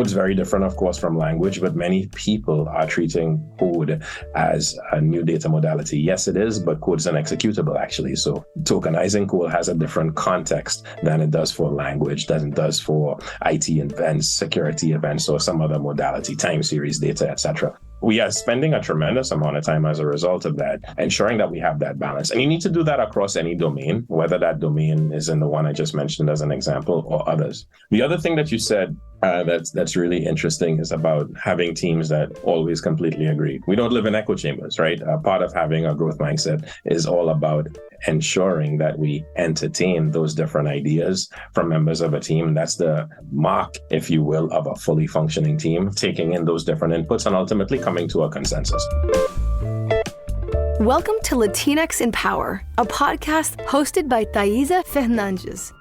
Code's very different, of course, from language, but many people are treating code as a new data modality. Yes, it is, but code's an executable, actually. So tokenizing code has a different context than it does for language, than it does for IT events, security events, or some other modality, time series data, etc. We are spending a tremendous amount of time as a result of that, ensuring that we have that balance. And you need to do that across any domain, whether that domain is in the one I just mentioned as an example or others. The other thing that you said that's really interesting is about having teams that always completely agree. We don't live in echo chambers, right? Part of having a growth mindset is all about ensuring that we entertain those different ideas from members of a team. That's the mark, if you will, of a fully functioning team, taking in those different inputs and ultimately coming to a consensus. Welcome to Latinx in Power, a podcast hosted by Thaisa Fernandes.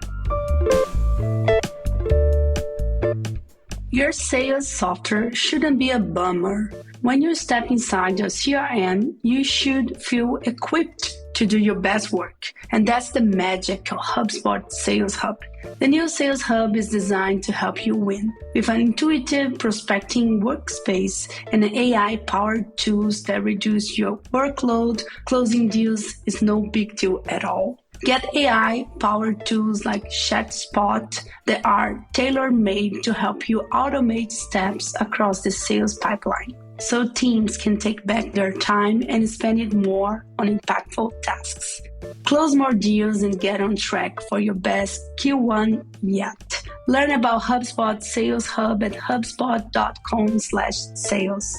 Your sales software shouldn't be a bummer. When you step inside your CRM, you should feel equipped to do your best work. And that's the magic of HubSpot Sales Hub. The new Sales Hub is designed to help you win with an intuitive prospecting workspace and AI-powered tools that reduce your workload. Closing deals is no big deal at all. Get AI-powered tools like ChatSpot that are tailor-made to help you automate steps across the sales pipeline, so teams can take back their time and spend it more on impactful tasks. Close more deals and get on track for your best Q1 yet. Learn about HubSpot Sales Hub at hubspot.com/sales.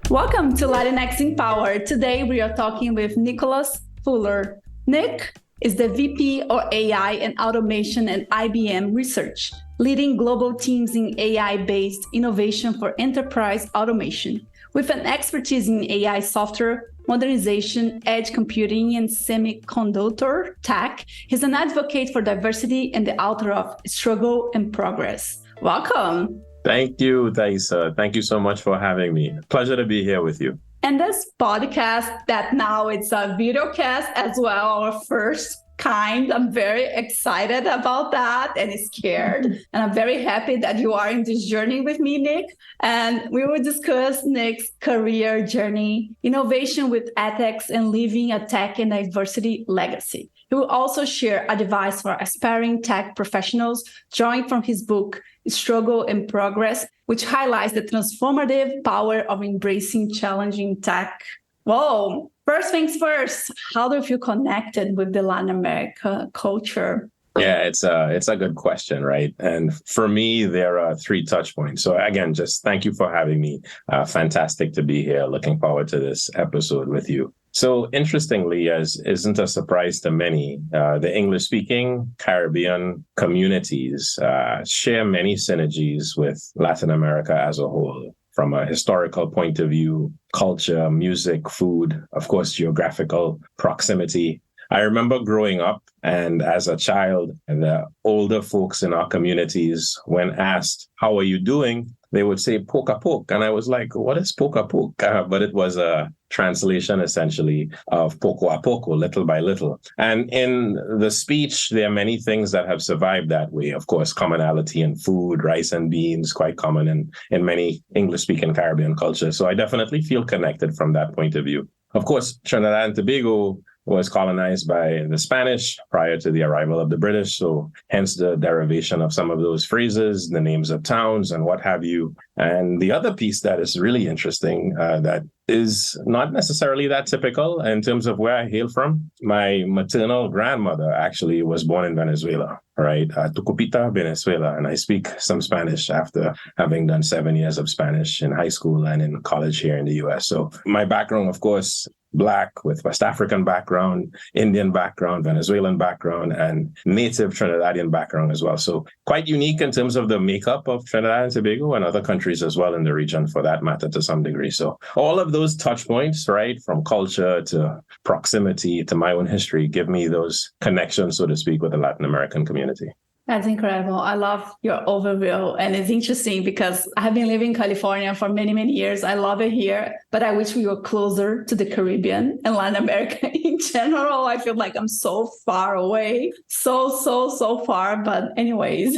Welcome to Latinx in Power. Today we are talking with Nicholas Fuller. Nick is the VP of AI and Automation at IBM Research, leading global teams in AI-based innovation for enterprise automation. With an expertise in AI software, modernization, edge computing, and semiconductor tech, he's an advocate for diversity and the author of Struggle and Progress. Welcome. Thank you, Thaisa. Thank you so much for having me. Pleasure to be here with you. And this podcast that now it's a video cast as well, our first kind. I'm very excited about that and scared. And I'm very happy that you are in this journey with me, Nick. And we will discuss Nick's career journey, innovation with ethics, and leaving a tech and diversity legacy. He will also share advice for aspiring tech professionals, drawing from his book, Struggle and Progress, which highlights the transformative power of embracing challenging tech. Whoa, first things first, how do you feel connected with the Latin America culture? Yeah, it's a good question, right? And for me, there are 3 touch points. So again, just thank you for having me. Fantastic to be here. Looking forward to this episode with you. So interestingly, as isn't a surprise to many, the English-speaking Caribbean communities share many synergies with Latin America as a whole. From a historical point of view, culture, music, food, of course, geographical proximity. I remember growing up, and as a child, the older folks in our communities, when asked, "How are you doing?" they would say, "Poke a poke." And I was like, what is poke a poke? But it was a translation, essentially, of poco a poco, little by little. And in the speech, there are many things that have survived that way. Of course, commonality in food, rice and beans, quite common in many English-speaking Caribbean cultures. So I definitely feel connected from that point of view. Of course, Trinidad and Tobago was colonized by the Spanish prior to the arrival of the British. So hence the derivation of some of those phrases, the names of towns and what have you. And the other piece that is really interesting that is not necessarily that typical in terms of where I hail from. My maternal grandmother actually was born in Venezuela, right? Tucupita, Venezuela. And I speak some Spanish after having done 7 years of Spanish in high school and in college here in the US. So my background, of course, Black with West African background, Indian background, Venezuelan background, and native Trinidadian background as well. So quite unique in terms of the makeup of Trinidad and Tobago and other countries as well in the region for that matter to some degree. So all of those touch points, right, from culture to proximity to my own history, give me those connections, so to speak, with the Latin American community. That's incredible. I love your overview. And it's interesting because I have been living in California for many, many years. I love it here, but I wish we were closer to the Caribbean and Latin America in general. I feel like I'm so far away. So far. But anyways.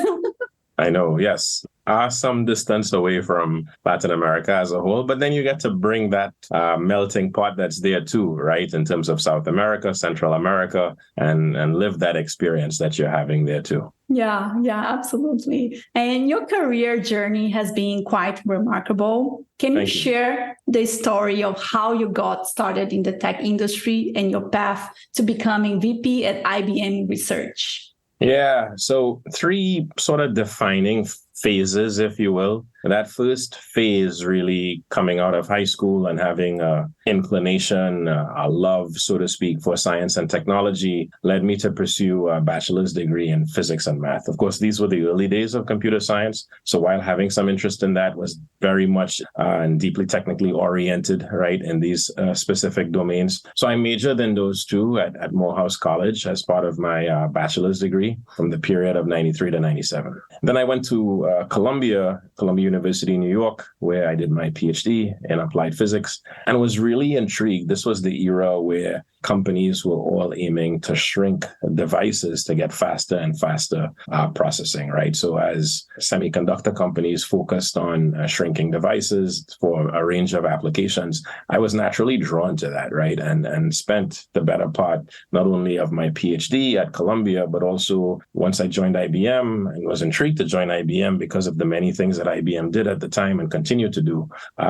I know, yes. Are some distance away from Latin America as a whole, but then you get to bring that melting pot that's there too, right? In terms of South America, Central America, and live that experience that you're having there too. Yeah, absolutely. And your career journey has been quite remarkable. Can you share the story of how you got started in the tech industry and your path to becoming VP at IBM Research? Yeah, so 3 sort of defining phases, if you will. That first phase really coming out of high school and having an inclination, a love, so to speak, for science and technology led me to pursue a bachelor's degree in physics and math. Of course, these were the early days of computer science. So while having some interest in that, was very much and deeply technically oriented, right, in these specific domains. So I majored in those 2 at Morehouse College as part of my bachelor's degree from the period of 93 to 97. Then I went to Columbia University, New York, where I did my PhD in applied physics and was really intrigued. This was the era where companies were all aiming to shrink devices to get faster and faster processing, right? So as semiconductor companies focused on shrinking devices for a range of applications, I was naturally drawn to that, right? And spent the better part not only of my PhD at Columbia, but also once I joined IBM and was intrigued to join IBM because of the many things that IBM did at the time and continue to do,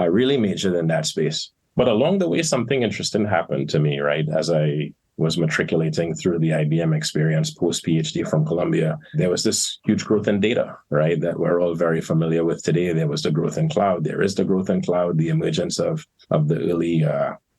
really majored in that space. But along the way, something interesting happened to me, right? As I was matriculating through the IBM experience post-PhD from Columbia, there was this huge growth in data, right? That we're all very familiar with today. There was the growth in cloud. There is the growth in cloud, the emergence of the early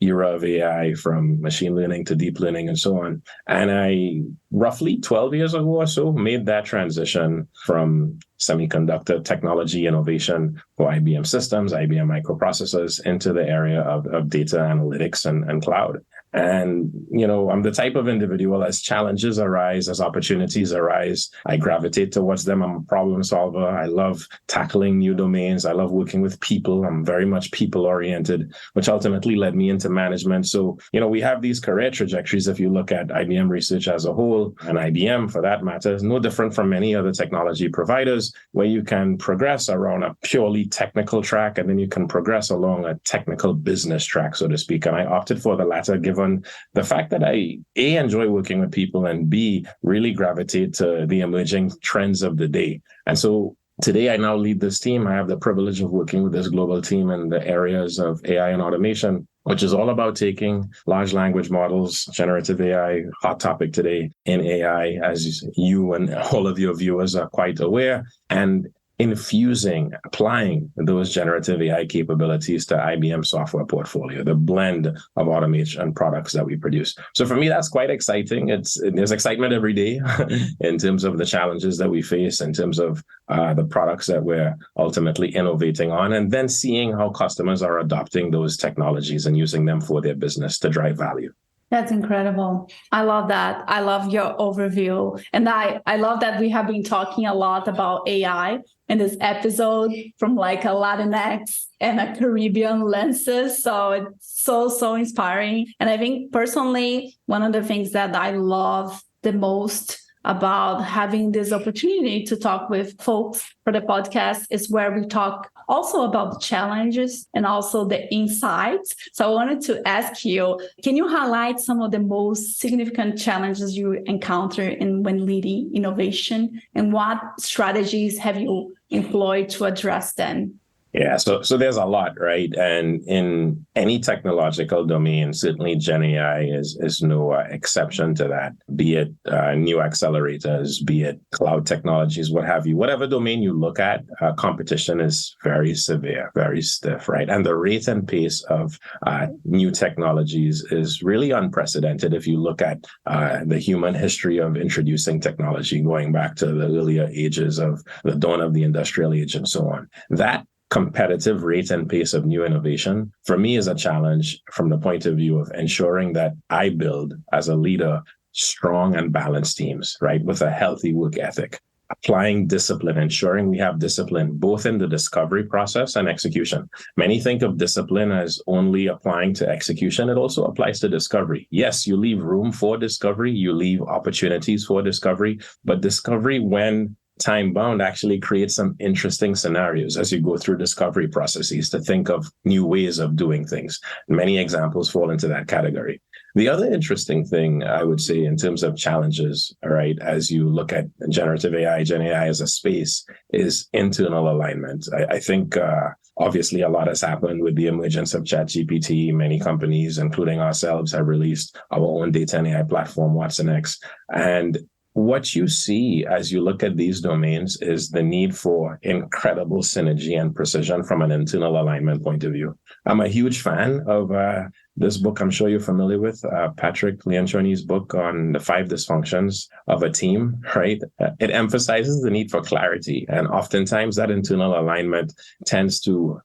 era of AI, from machine learning to deep learning and so on. And I, roughly 12 years ago or so, made that transition from semiconductor technology innovation for IBM systems, IBM microprocessors, into the area of data analytics and cloud. And, you know, I'm the type of individual, as challenges arise, as opportunities arise, I gravitate towards them. I'm a problem solver. I love tackling new domains. I love working with people. I'm very much people oriented, which ultimately led me into management. So, you know, we have these career trajectories. If you look at IBM Research as a whole, and IBM for that matter, is no different from many other technology providers, where you can progress around a purely technical track, and then you can progress along a technical business track, so to speak. And I opted for the latter, given the fact that I, A, enjoy working with people, and B, really gravitate to the emerging trends of the day. And so today I now lead this team. I have the privilege of working with this global team in the areas of AI and automation, which is all about taking large language models, generative AI, hot topic today in AI, as you and all of your viewers are quite aware, and infusing, applying those generative AI capabilities to IBM software portfolio, the blend of automation products that we produce. So for me, that's quite exciting. There's excitement every day in terms of the challenges that we face, in terms of the products that we're ultimately innovating on, and then seeing how customers are adopting those technologies and using them for their business to drive value. That's incredible. I love that. I love your overview. And I love that we have been talking a lot about AI in this episode from like a Latinx and a Caribbean lenses. So it's so inspiring. And I think personally, one of the things that I love the most about having this opportunity to talk with folks for the podcast is where we talk also about the challenges and also the insights. So I wanted to ask you, can you highlight some of the most significant challenges you encounter when leading innovation, and what strategies have you employed to address them? Yeah, so there's a lot, right? And in any technological domain, certainly Gen AI is no exception to that, be it new accelerators, be it cloud technologies, what have you. Whatever domain you look at, competition is very severe, very stiff, right? And the rate and pace of new technologies is really unprecedented if you look at the human history of introducing technology, going back to the earlier ages of the dawn of the industrial age and so on. That competitive rate and pace of new innovation, for me, is a challenge from the point of view of ensuring that I build, as a leader, strong and balanced teams, right, with a healthy work ethic. applying discipline, ensuring we have discipline both in the discovery process and execution. Many think of discipline as only applying to execution. It also applies to discovery. Yes, you leave room for discovery, you leave opportunities for discovery, but discovery, when time bound, actually creates some interesting scenarios as you go through discovery processes to think of new ways of doing things. Many examples fall into that category. The other interesting thing I would say in terms of challenges, all right, as you look at generative AI, Gen AI as a space, is internal alignment. I think obviously a lot has happened with the emergence of ChatGPT. Many companies, including ourselves, have released our own data and AI platform, watsonx. And what you see as you look at these domains is the need for incredible synergy and precision from an internal alignment point of view. I'm a huge fan of this book I'm sure you're familiar with, Patrick Lencioni's book on the 5 dysfunctions of a team, right? It emphasizes the need for clarity. And oftentimes that internal alignment tends to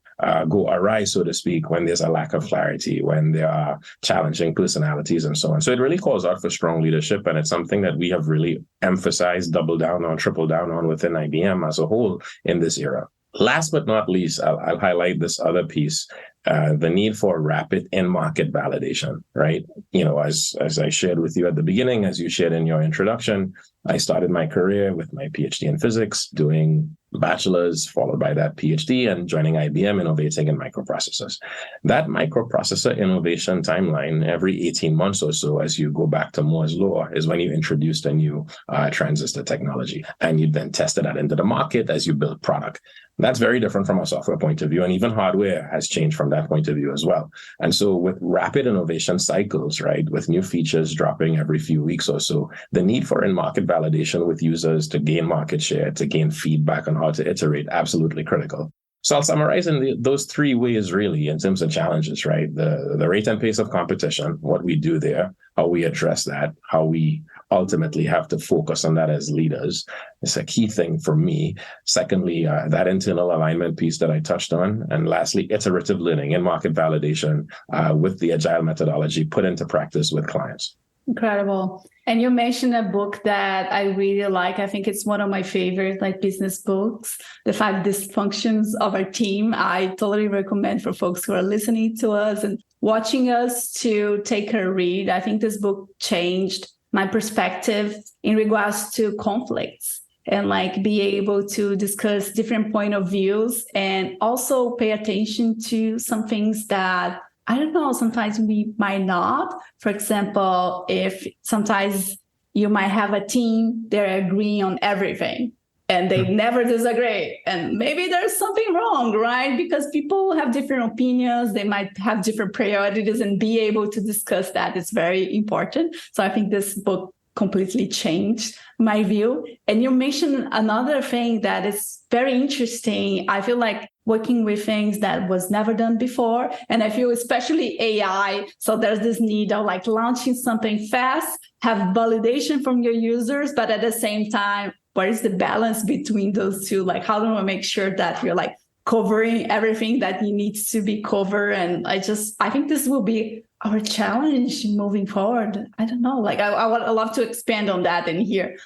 go awry, so to speak, when there's a lack of clarity, when there are challenging personalities and so on. So it really calls out for strong leadership. And it's something that we have really emphasized, doubled down on, tripled down on within IBM as a whole in this era. Last but not least, I'll highlight this other piece, the need for rapid in-market validation, right? As I shared with you at the beginning, as you shared in your introduction, I started my career with my PhD in physics, doing bachelor's, followed by that PhD, and joining IBM, innovating in microprocessors. That microprocessor innovation timeline, every 18 months or so, as you go back to Moore's law, is when you introduced a new transistor technology, and you then tested that into the market as you build product. That's very different from a software point of view, and even hardware has changed from that point of view as well. And so with rapid innovation cycles, right, with new features dropping every few weeks or so, the need for in-market validation with users to gain market share, to gain feedback on how to iterate, absolutely critical. So I'll summarize in those 3 ways, really, in terms of challenges, right? The rate and pace of competition, what we do there, how we address that, how we ultimately have to focus on that as leaders. It's a key thing for me. Secondly, that internal alignment piece that I touched on. And lastly, iterative learning and market validation with the agile methodology put into practice with clients. Incredible. And you mentioned a book that I really like. I think it's one of my favorite business books, The 5 Dysfunctions of Our Team. I totally recommend for folks who are listening to us and watching us to take a read. I think this book changed my perspective in regards to conflicts and be able to discuss different point of views and also pay attention to some things that I don't know, sometimes we might not. For example, if sometimes you might have a team, they're agreeing on everything and they never disagree. And maybe there's something wrong, right? Because people have different opinions, they might have different priorities, and be able to discuss that is very important. So I think this book completely changed my view. And you mentioned another thing that is very interesting. I feel like working with things that was never done before. And I feel especially AI. So there's this need of launching something fast, have validation from your users, but at the same time, what is the balance between those two? How do I make sure that you're covering everything that needs to be covered? And I think this will be our challenge moving forward. I don't know. I would love to expand on that and hear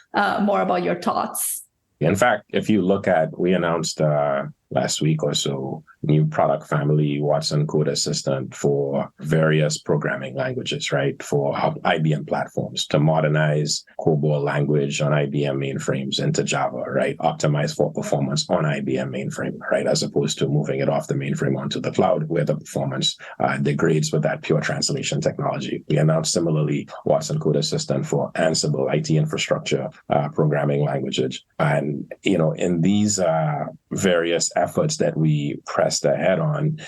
more about your thoughts. In fact, if you look at, we announced last week or so, new product family, Watson Code Assistant for various programming languages, right? For IBM platforms to modernize COBOL language on IBM mainframes into Java, right? Optimize for performance on IBM mainframe, right? As opposed to moving it off the mainframe onto the cloud where the performance degrades with that pure translation technology. We announced similarly Watson Code Assistant for Ansible, IT infrastructure, programming languages. And, in these various efforts that we pressed ahead on,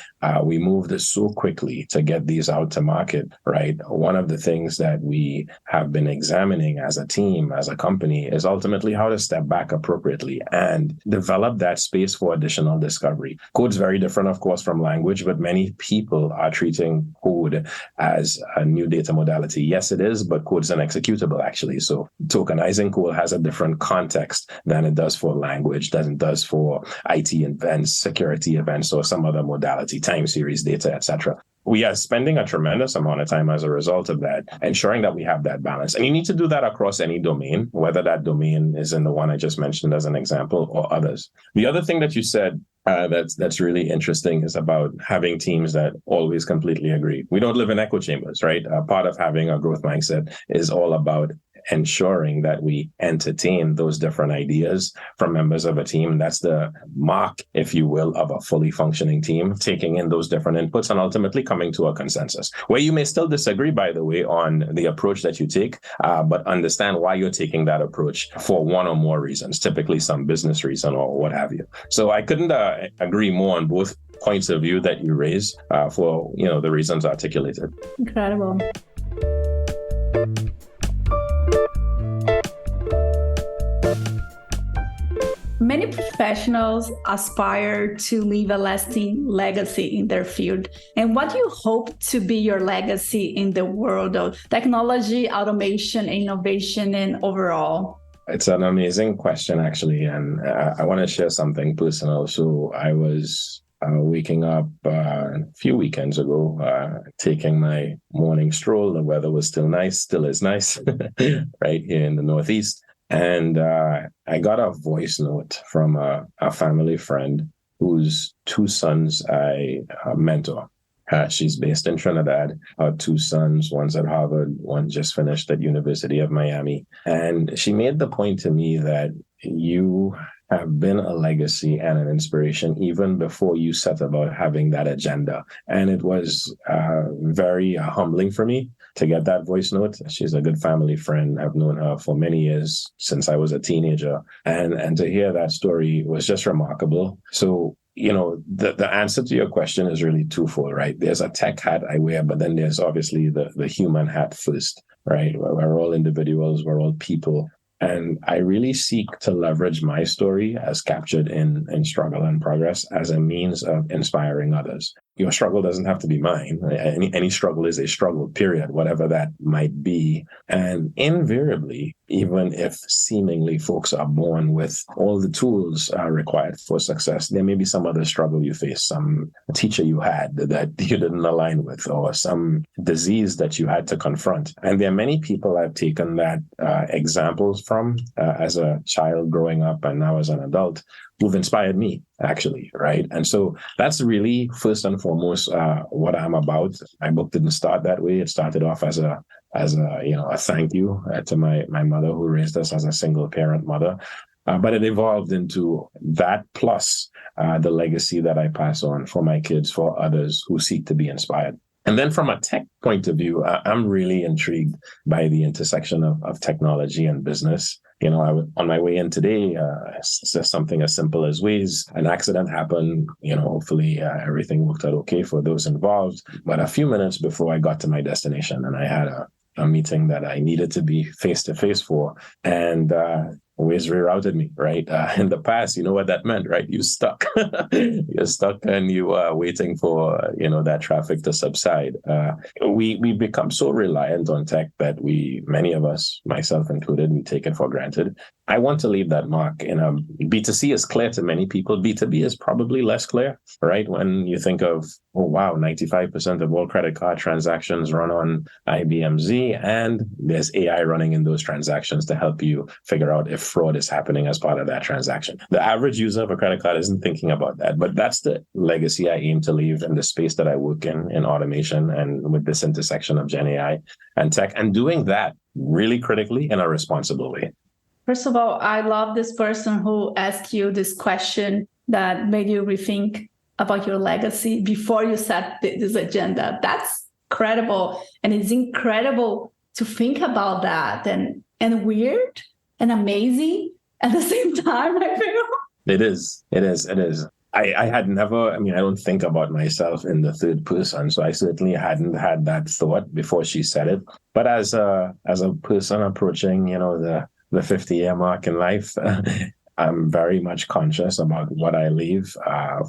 we moved so quickly to get these out to market, right? One of the things that we have been examining as a team, as a company, is ultimately how to step back appropriately and develop that space for additional discovery. Code's very different, of course, from language, but many people are treating code as a new data modality. Yes, it is, but code's an executable, actually. So tokenizing code has a different context than it does for language, than it does for IT in events, security events, or some other modality, time series data, etc. We are spending a tremendous amount of time as a result of that, ensuring that we have that balance. And you need to do that across any domain, whether that domain is in the one I just mentioned as an example or others. The other thing that you said that's really interesting is about having teams that always completely agree. We don't live in echo chambers, right? Part of having a growth mindset is all about ensuring that we entertain those different ideas from members of a team. That's the mark, if you will, of a fully functioning team, taking in those different inputs and ultimately coming to a consensus, where you may still disagree, by the way, on the approach that you take, but understand why you're taking that approach for one or more reasons, typically some business reason or what have you. So I couldn't agree more on both points of view that you raise for the reasons articulated. Incredible. Many professionals aspire to leave a lasting legacy in their field. And what do you hope to be your legacy in the world of technology, automation, innovation, and overall? It's an amazing question, actually. And I want to share something personal. So I was waking up a few weekends ago, taking my morning stroll. The weather was still is nice, right here in the Northeast. And I got a voice note from a family friend whose two sons I mentor. She's based in Trinidad. Her two sons, one's at Harvard, one just finished at University of Miami. And she made the point to me that you have been a legacy and an inspiration even before you set about having that agenda. And it was very humbling for me to get that voice note. She's a good family friend. I've known her for many years, since I was a teenager. And to hear that story was just remarkable. So, the answer to your question is really twofold, right? There's a tech hat I wear, but then there's obviously the human hat first, right? We're all individuals, we're all people. And I really seek to leverage my story as captured in Struggle and Progress as a means of inspiring others. Your struggle doesn't have to be mine. Any struggle is a struggle, period, whatever that might be. And invariably, even if seemingly folks are born with all the tools required for success, there may be some other struggle you face, some teacher you had that you didn't align with, or some disease that you had to confront. And there are many people I've taken that examples from as a child growing up and now as an adult who've inspired me, actually, right? And so that's really first and foremost what I'm about. My book didn't start that way. It started off as a thank you to my mother who raised us as a single parent mother. But it evolved into that plus the legacy that I pass on for my kids, for others who seek to be inspired. And then from a tech point of view, I'm really intrigued by the intersection of technology and business. On my way in today, something as simple as Waze, an accident happened. Hopefully everything worked out okay for those involved. But a few minutes before I got to my destination, and I had a meeting that I needed to be face-to-face for, and Waze rerouted me, right? In the past, you know what that meant, right? You're stuck. You're stuck and you are waiting for, that traffic to subside. We become so reliant on tech that many of us, myself included, we take it for granted. I want to leave that mark. B2C is clear to many people. B2B is probably less clear, right? When you think of, 95% of all credit card transactions run on IBM Z, and there's AI running in those transactions to help you figure out if fraud is happening as part of that transaction. The average user of a credit card isn't thinking about that, but that's the legacy I aim to leave in the space that I work in automation and with this intersection of Gen AI and tech, and doing that really critically in a responsible way. First of all, I love this person who asked you this question that made you rethink about your legacy before you set this agenda. That's incredible. And it's incredible to think about that and weird and amazing at the same time, I feel. It is. I had never, I don't think about myself in the third person, so I certainly hadn't had that thought before she said it. But as a person approaching, the 50-year mark in life, I'm very much conscious about what I leave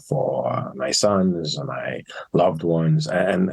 for my sons and my loved ones, and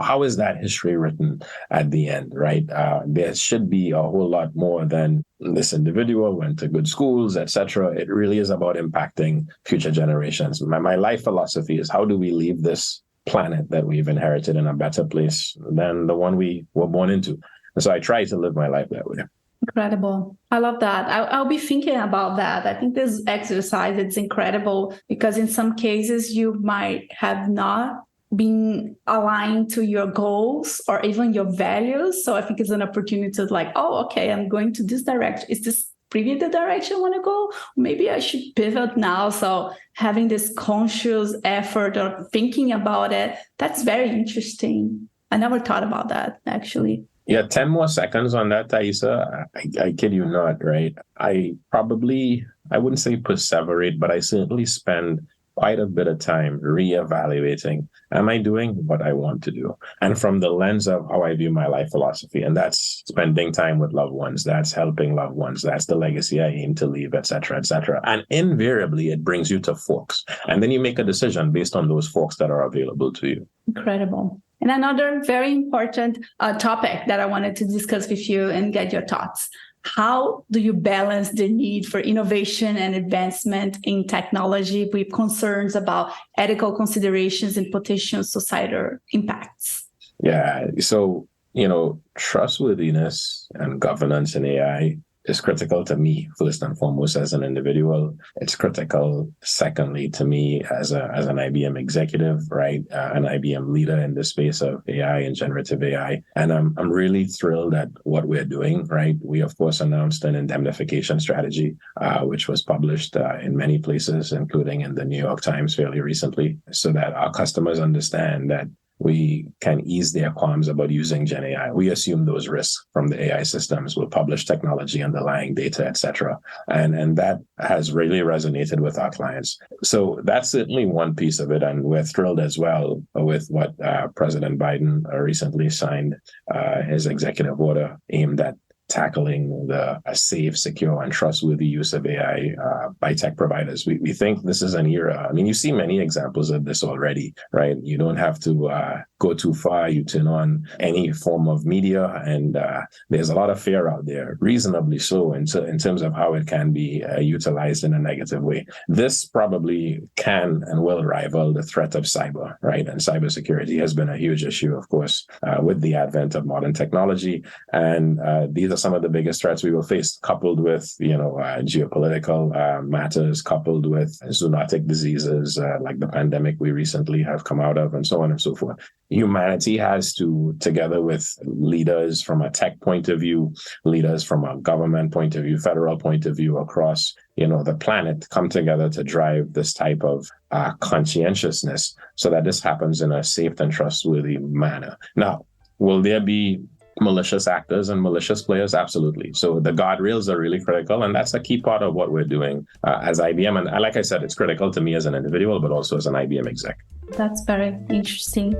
how is that history written at the end, right? There should be a whole lot more than this individual went to good schools, etc. It really is about impacting future generations. My life philosophy is, how do we leave this planet that we've inherited in a better place than the one we were born into? And so I try to live my life that way. Incredible. I love that. I'll be thinking about that. I think this exercise, it's incredible because in some cases you might have not been aligned to your goals or even your values. So I think it's an opportunity to like, oh, okay, I'm going to this direction. Is this really the direction I want to go? Maybe I should pivot now. So having this conscious effort or thinking about it, that's very interesting. I never thought about that, actually. Yeah, 10 more seconds on that, Thaisa. I kid you not, right? I wouldn't say perseverate, but I certainly spend quite a bit of time reevaluating, am I doing what I want to do? And from the lens of how I view my life philosophy, and that's spending time with loved ones, that's helping loved ones, that's the legacy I aim to leave, et cetera, et cetera. And invariably, it brings you to forks. And then you make a decision based on those forks that are available to you. Incredible. And another very important topic that I wanted to discuss with you and get your thoughts. How do you balance the need for innovation and advancement in technology with concerns about ethical considerations and potential societal impacts? Yeah. So, trustworthiness and governance in AI is critical to me, first and foremost, as an individual. It's critical, secondly, to me as an IBM executive, right? An IBM leader in the space of AI and generative AI. And I'm really thrilled at what we're doing, right? We, of course, announced an indemnification strategy, which was published in many places, including in the New York Times fairly recently, so that our customers understand that we can ease their qualms about using Gen AI. We assume those risks from the AI systems will publish technology, underlying data, et cetera. And that has really resonated with our clients. So that's certainly one piece of it. And we're thrilled as well with what President Biden recently signed, his executive order aimed at tackling the safe, secure, and trustworthy use of AI by tech providers. We think this is an era. I mean, you see many examples of this already, right? You don't have to go too far. You turn on any form of media, and there's a lot of fear out there, reasonably so, in terms of how it can be utilized in a negative way. This probably can and will rival the threat of cyber, right? And cybersecurity has been a huge issue, of course, with the advent of modern technology. And these are some of the biggest threats we will face, coupled with, geopolitical matters, coupled with zoonotic diseases like the pandemic we recently have come out of, and so on and so forth. Humanity has to, together with leaders from a tech point of view, leaders from a government point of view, federal point of view across, the planet, come together to drive this type of conscientiousness so that this happens in a safe and trustworthy manner. Now, will there be malicious actors and malicious players? Absolutely. So the guardrails are really critical, and that's a key part of what we're doing as IBM. And like I said, it's critical to me as an individual, but also as an IBM exec. That's very interesting.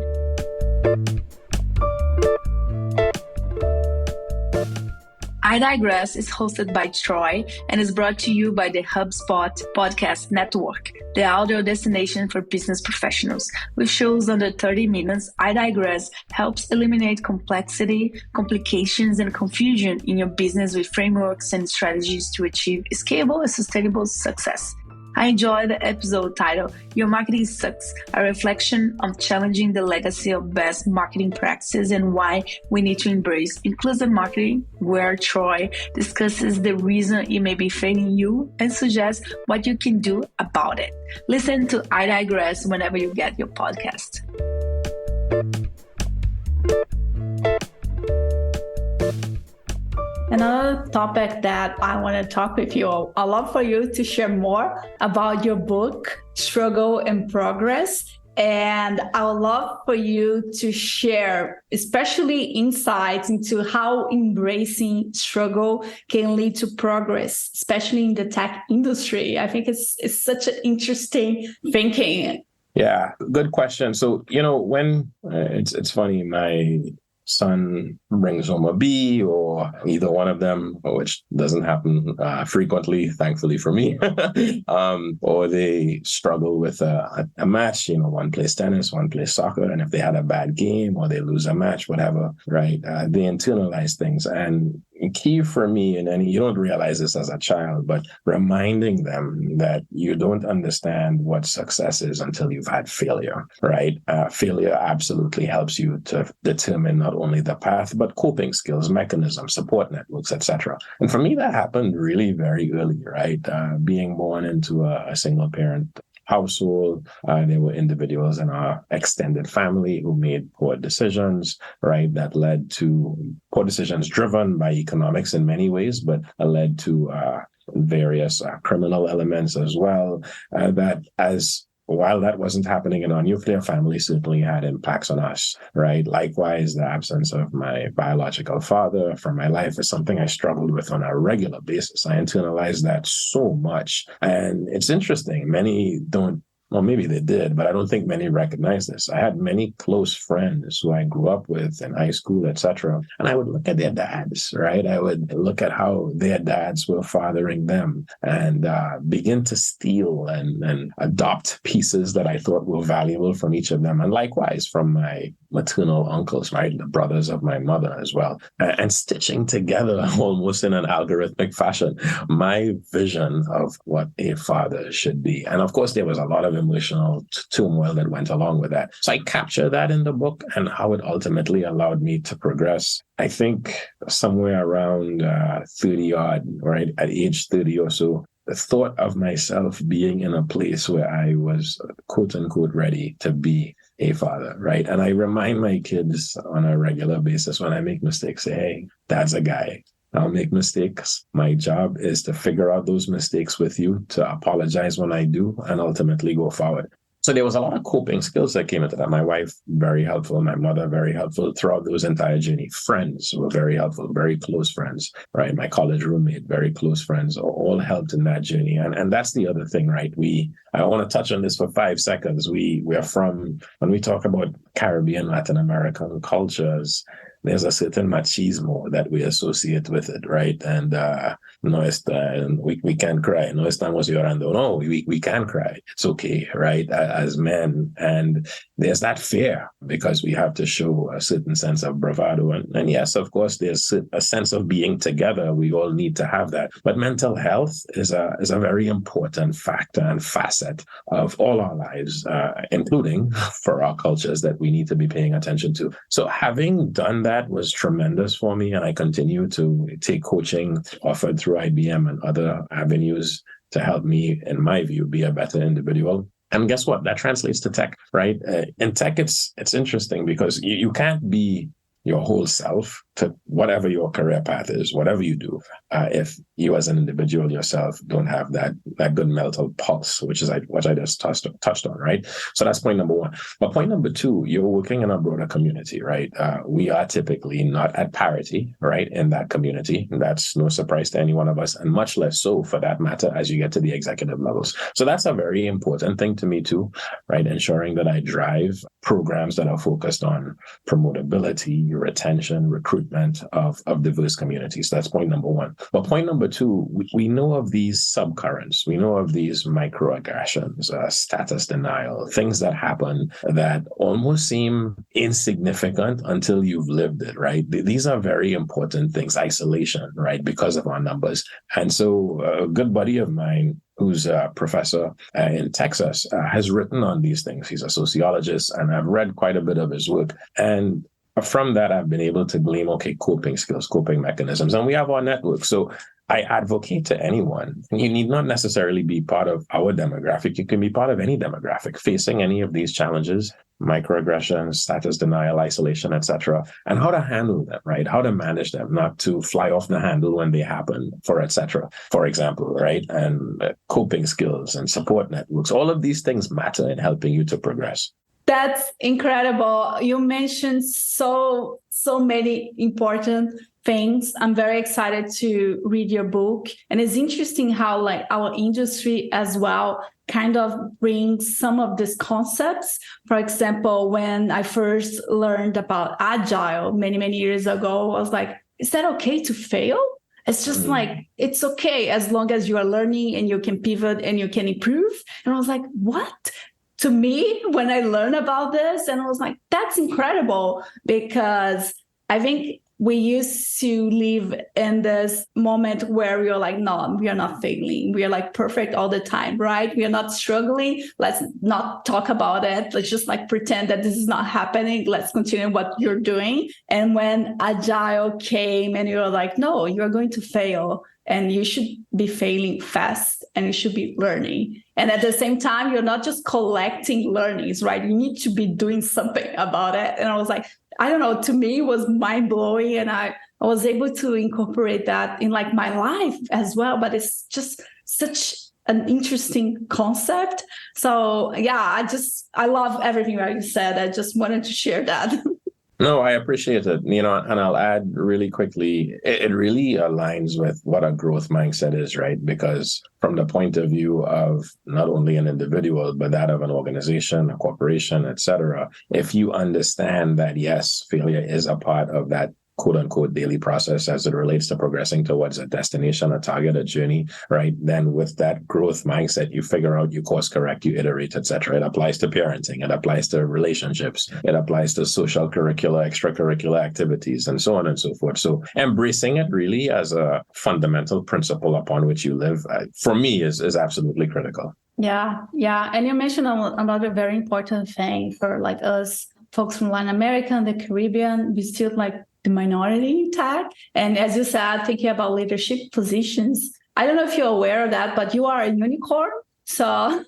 I Digress is hosted by Troy and is brought to you by the HubSpot Podcast Network, the audio destination for business professionals. With shows under 30 minutes, I Digress helps eliminate complexity, complications, and confusion in your business with frameworks and strategies to achieve scalable and sustainable success. I enjoy the episode titled Your Marketing Sucks, a reflection on challenging the legacy of best marketing practices and why we need to embrace inclusive marketing, where Troy discusses the reason it may be failing you and suggests what you can do about it. Listen to I Digress whenever you get your podcast. Another topic that I want to talk with you, I'd love for you to share more about your book, Struggle and Progress. And I would love for you to share, especially insights into how embracing struggle can lead to progress, especially in the tech industry. I think it's such an interesting thinking. Yeah, good question. So, when it's funny, my son brings home a B, or either one of them, which doesn't happen frequently, thankfully for me, or they struggle with a match. One plays tennis, one plays soccer, and if they had a bad game or they lose a match, whatever, right? They internalize things. And key for me, and you don't realize this as a child, but reminding them that you don't understand what success is until you've had failure, right? Failure absolutely helps you to determine not only the path, but coping skills, mechanisms, support networks, etc. And for me, that happened really very early, right? Being born into a single parent household. There were individuals in our extended family who made poor decisions, right? That led to poor decisions driven by economics in many ways, but led to various criminal elements as well. While that wasn't happening in our nuclear family, certainly had impacts on us, right? Likewise, the absence of my biological father from my life is something I struggled with on a regular basis. I internalized that so much. And it's interesting. Many don't, well, maybe they did, but I don't think many recognize this. I had many close friends who I grew up with in high school, etc. And I would look at their dads, right? I would look at how their dads were fathering them and begin to steal and adopt pieces that I thought were valuable from each of them. And likewise from my maternal uncles, right? The brothers of my mother as well. And stitching together almost in an algorithmic fashion, my vision of what a father should be. And of course, there was a lot of emotional turmoil that went along with that. So I capture that in the book and how it ultimately allowed me to progress. I think somewhere around 30 odd, right? At age 30 or so, the thought of myself being in a place where I was quote unquote ready to be a father, right? And I remind my kids on a regular basis when I make mistakes, say, hey, Dad's a guy. I'll make mistakes. My job is to figure out those mistakes with you, to apologize when I do, and ultimately go forward. So there was a lot of coping skills that came into that. My wife, very helpful. My mother, very helpful throughout those entire journey. Friends were very helpful, very close friends, right? My college roommate, very close friends, all helped in that journey. And that's the other thing, right? I want to touch on this for 5 seconds. We are from, when we talk about Caribbean, Latin American cultures, there's a certain machismo that we associate with it, right? And we can cry. No estamos llorando. No, we can cry. It's okay, right? As men. And there's that fear because we have to show a certain sense of bravado. And yes, of course, there's a sense of being together. We all need to have that. But mental health is a very important factor and facet of all our lives, including for our cultures that we need to be paying attention to. So having done that was tremendous for me. And I continue to take coaching offered through IBM and other avenues to help me, in my view, be a better individual. And guess what? That translates to tech, right? In tech, it's interesting because you can't be your whole self to whatever your career path is, whatever you do, if you as an individual yourself don't have that good mental pulse, which I just touched on, right? So that's point number one. But point number two, you're working in a broader community, right? We are typically not at parity, right, in that community. That's no surprise to any one of us, and much less so for that matter as you get to the executive levels. So that's a very important thing to me too, right? Ensuring that I drive programs that are focused on promotability, retention, recruitment of diverse communities. That's point number one. But point number two, we know of these subcurrents. We know of these microaggressions, status denial, things that happen that almost seem insignificant until you've lived it, right? These are very important things. Isolation, right? Because of our numbers. And so a good buddy of mine who's a professor in Texas has written on these things. He's a sociologist, and I've read quite a bit of his work. And from that, I've been able to glean, coping skills, coping mechanisms, and we have our network. So I advocate to anyone. You need not necessarily be part of our demographic. You can be part of any demographic facing any of these challenges, microaggressions, status denial, isolation, etc., and how to handle them, right? How to manage them, not to fly off the handle when they happen, for example, right? And coping skills and support networks. All of these things matter in helping you to progress. That's incredible. You mentioned so many important things. I'm very excited to read your book. And it's interesting how our industry as well kind of bring some of these concepts. For example, when I first learned about Agile many, many years ago, I was like, is that okay to fail? It's just like, it's okay as long as you are learning and you can pivot and you can improve. And I was like, what? To me, when I learned about this, and I was like, that's incredible, because I think we used to live in this moment where we are like, no, we are not failing. We are like perfect all the time, right? We are not struggling. Let's not talk about it. Let's just like pretend that this is not happening. Let's continue what you're doing. And when Agile came and you're like, no, you're going to fail and you should be failing fast and you should be learning. And at the same time, you're not just collecting learnings, right? You need to be doing something about it. And I was like, I don't know, to me, it was mind blowing. And I was able to incorporate that in like my life as well. But it's just such an interesting concept. So yeah, I love everything that you said. I just wanted to share that. No, I appreciate it. And I'll add really quickly, it really aligns with what a growth mindset is, right? Because from the point of view of not only an individual, but that of an organization, a corporation, et cetera, if you understand that, yes, failure is a part of that quote unquote daily process as it relates to progressing towards a destination, a target, a journey, right? Then with that growth mindset, you figure out, you course correct, you iterate, etc. It applies to parenting, it applies to relationships, it applies to social, curricular, extracurricular activities, and so on and so forth. So embracing it really as a fundamental principle upon which you live, for me, is absolutely critical. Yeah. And you mentioned another very important thing for like us folks from Latin America and the Caribbean. We still like the minority in tech. And as you said, thinking about leadership positions, I don't know if you're aware of that, but you are a unicorn. So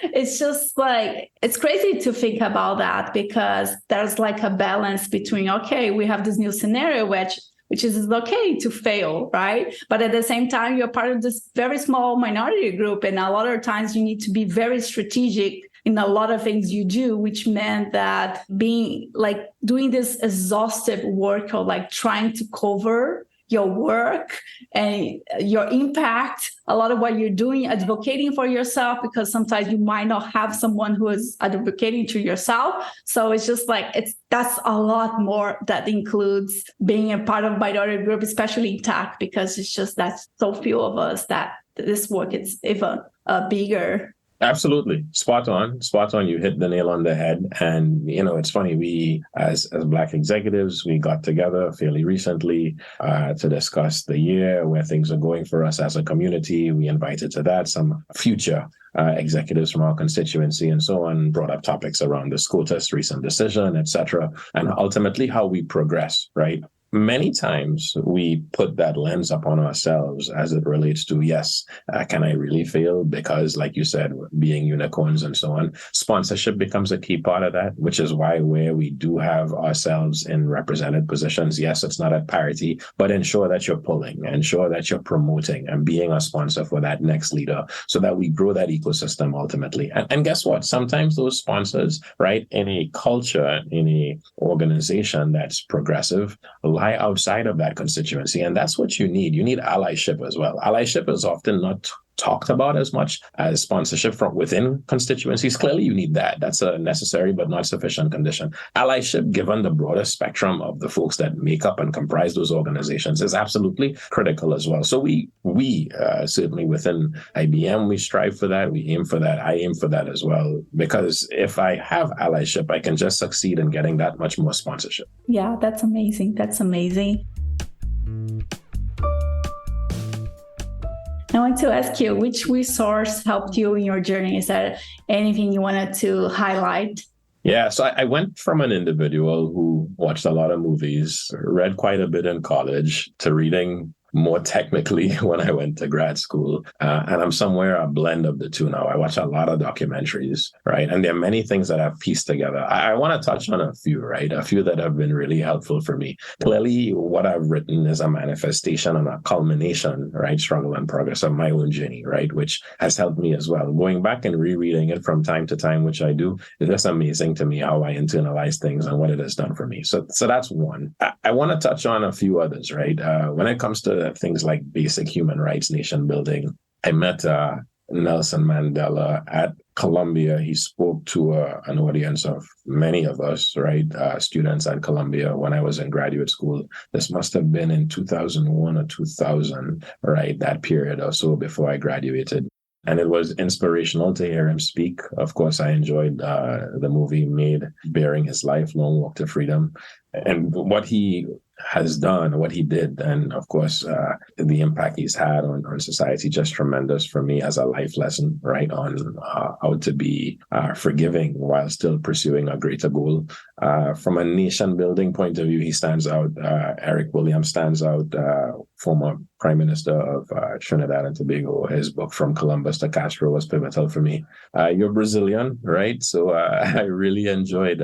it's just like, it's crazy to think about that, because there's like a balance between, okay, we have this new scenario, which is okay to fail, right? But at the same time, you're part of this very small minority group. And a lot of times you need to be very strategic in a lot of things you do, which meant that being like doing this exhaustive work of like trying to cover your work and your impact, a lot of what you're doing, advocating for yourself, because sometimes you might not have someone who is advocating to yourself. So it's just like, that's a lot more that includes being a part of minority group, especially in tech, because it's just that's so few of us that this work is even bigger. Absolutely. Spot on. You hit the nail on the head. And, it's funny, we, as Black executives, we got together fairly recently to discuss the year, where things are going for us as a community. We invited to that some future executives from our constituency and so on, brought up topics around the SCOTUS recent decision, et cetera, and ultimately how we progress, right? Many times we put that lens upon ourselves as it relates to, yes, can I really fail? Because like you said, being unicorns and so on, sponsorship becomes a key part of that, which is why where we do have ourselves in represented positions, yes, it's not at parity, but ensure that you're pulling, ensure that you're promoting and being a sponsor for that next leader so that we grow that ecosystem ultimately. And guess what? Sometimes those sponsors, right, in a culture, in a organization that's progressive, lie outside of that constituency. And that's what you need. You need allyship as well. Allyship is often not talked about as much as sponsorship from within constituencies. Clearly, you need that. That's a necessary but not sufficient condition. Allyship, given the broader spectrum of the folks that make up and comprise those organizations, is absolutely critical as well. So we certainly within IBM, we strive for that. We aim for that. I aim for that as well, because if I have allyship, I can just succeed in getting that much more sponsorship. Yeah, that's amazing. I want to ask you, which resource helped you in your journey? Is there anything you wanted to highlight? Yeah, so I went from an individual who watched a lot of movies, read quite a bit in college, to reading more technically when I went to grad school. And I'm somewhere a blend of the two now. I watch a lot of documentaries, right? And there are many things that I've pieced together. I want to touch on a few, right? A few that have been really helpful for me. Clearly, what I've written is a manifestation and a culmination, right? Struggle and progress of my own journey, right? Which has helped me as well. Going back and rereading it from time to time, which I do, it's just amazing to me how I internalize things and what it has done for me. So that's one. I want to touch on a few others, right? When it comes to things like basic human rights, nation building, I met Nelson Mandela at Columbia. He spoke to an audience of many of us, right? Students at Columbia when I was in graduate school. This must have been in 2001 or 2000, right? That period or so before I graduated. And it was inspirational to hear him speak. Of course, I enjoyed the movie made bearing his life, Long Walk to Freedom, and what he has done, what he did, and of course, the impact he's had on society, just tremendous for me as a life lesson, right, on how to be forgiving while still pursuing a greater goal. From a nation building point of view, he stands out. Eric Williams stands out, former Prime Minister of Trinidad and Tobago. His book, From Columbus to Castro, was pivotal for me. You're Brazilian, right? So I really enjoyed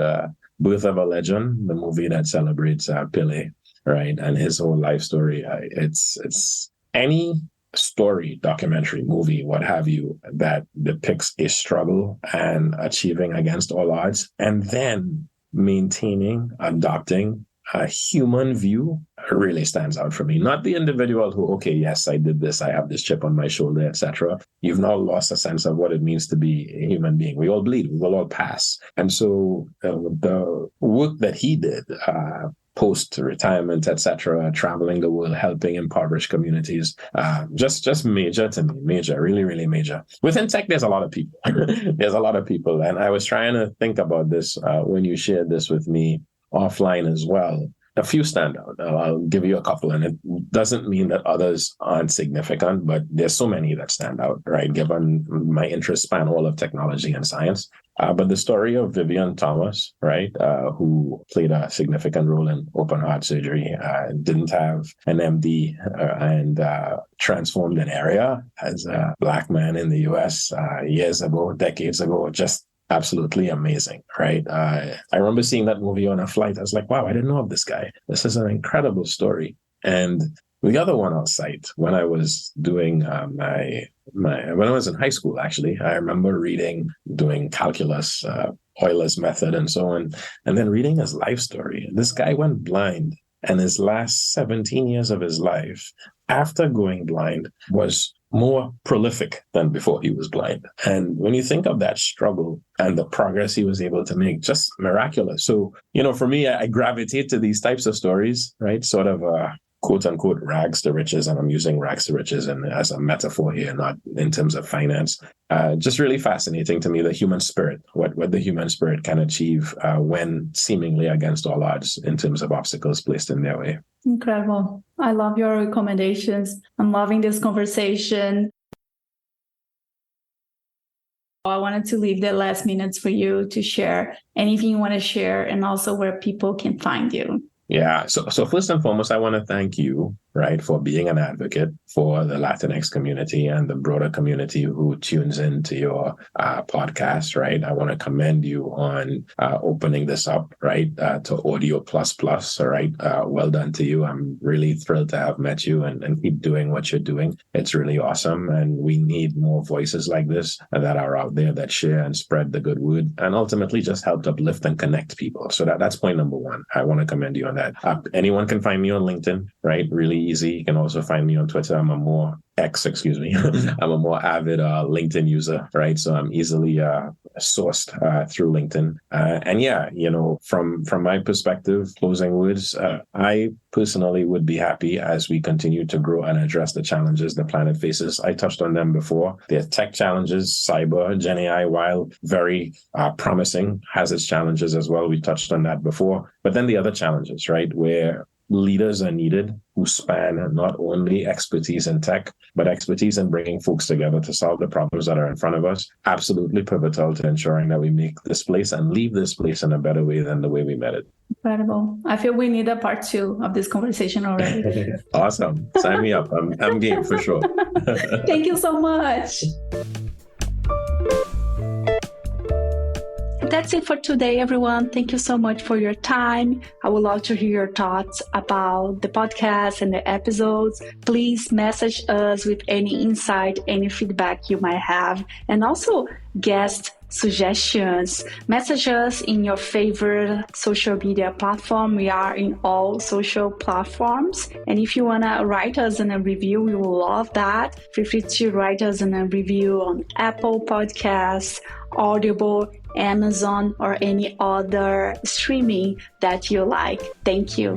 Birth of a Legend, the movie that celebrates Pelé, right, and his whole life story. It's any story, documentary, movie, what have you, that depicts a struggle and achieving against all odds, and then maintaining, adopting a human view really stands out for me. Not the individual who, okay, yes, I did this, I have this chip on my shoulder, etc. You've now lost a sense of what it means to be a human being. We all bleed, we will all pass. And so the work that he did, post-retirement, etc., traveling the world, helping impoverished communities, just major to me, major, really, really major. Within tech, there's a lot of people. There's a lot of people. And I was trying to think about this when you shared this with me offline as well. A few stand out. I'll give you a couple, and it doesn't mean that others aren't significant, but there's so many that stand out, right? Given my interest span all of technology and science. But the story of Vivian Thomas, right, who played a significant role in open heart surgery, didn't have an MD and transformed an area as a Black man in the US years ago, decades ago, just absolutely amazing, right? I remember seeing that movie on a flight. I was like, wow, I didn't know of this guy. This is an incredible story. And the other one I'll cite, when I was doing when I was in high school, actually, I remember doing calculus, Euler's method and so on, and then reading his life story. This guy went blind, and his last 17 years of his life, after going blind, was more prolific than before he was blind. And when you think of that struggle and the progress he was able to make, just miraculous. So, for me, I gravitate to these types of stories, right? Sort of quote unquote rags to riches. And I'm using rags to riches as a metaphor here, not in terms of finance. Just really fascinating to me, the human spirit, what the human spirit can achieve when seemingly against all odds in terms of obstacles placed in their way. Incredible. I love your recommendations. I'm loving this conversation. I wanted to leave the last minutes for you to share anything you want to share, and also where people can find you. Yeah. So first and foremost, I want to thank you, right, for being an advocate for the Latinx community and the broader community who tunes into your podcast, right? I want to commend you on opening this up, right, to Audio Plus, all right? Well done to you. I'm really thrilled to have met you and keep doing what you're doing. It's really awesome. And we need more voices like this that are out there that share and spread the good word and ultimately just help to uplift and connect people. So that's point number one. I want to commend you on that. Anyone can find me on LinkedIn, right? Really easy. You can also find me on Twitter. I'm a more avid LinkedIn user, right? So I'm easily sourced through LinkedIn. And yeah, from my perspective, closing words, I personally would be happy as we continue to grow and address the challenges the planet faces. I touched on them before. There are tech challenges, cyber, Gen AI, while very promising, has its challenges as well. We touched on that before. But then the other challenges, right, where leaders are needed who span not only expertise in tech, but expertise in bringing folks together to solve the problems that are in front of us. Absolutely pivotal to ensuring that we make this place and leave this place in a better way than the way we met it. Incredible. I feel we need a part 2 of this conversation already. Awesome. Sign me up. I'm game for sure. Thank you so much. That's it for today, everyone. Thank you so much for your time. I would love to hear your thoughts about the podcast and the episodes. Please message us with any insight, any feedback you might have, and also guest suggestions, message us in your favorite social media platform. We are in all social platforms. And if you want to write us in a review, we will love that. Feel free to write us in a review on Apple Podcasts, Audible, Amazon, or any other streaming that you like. Thank you.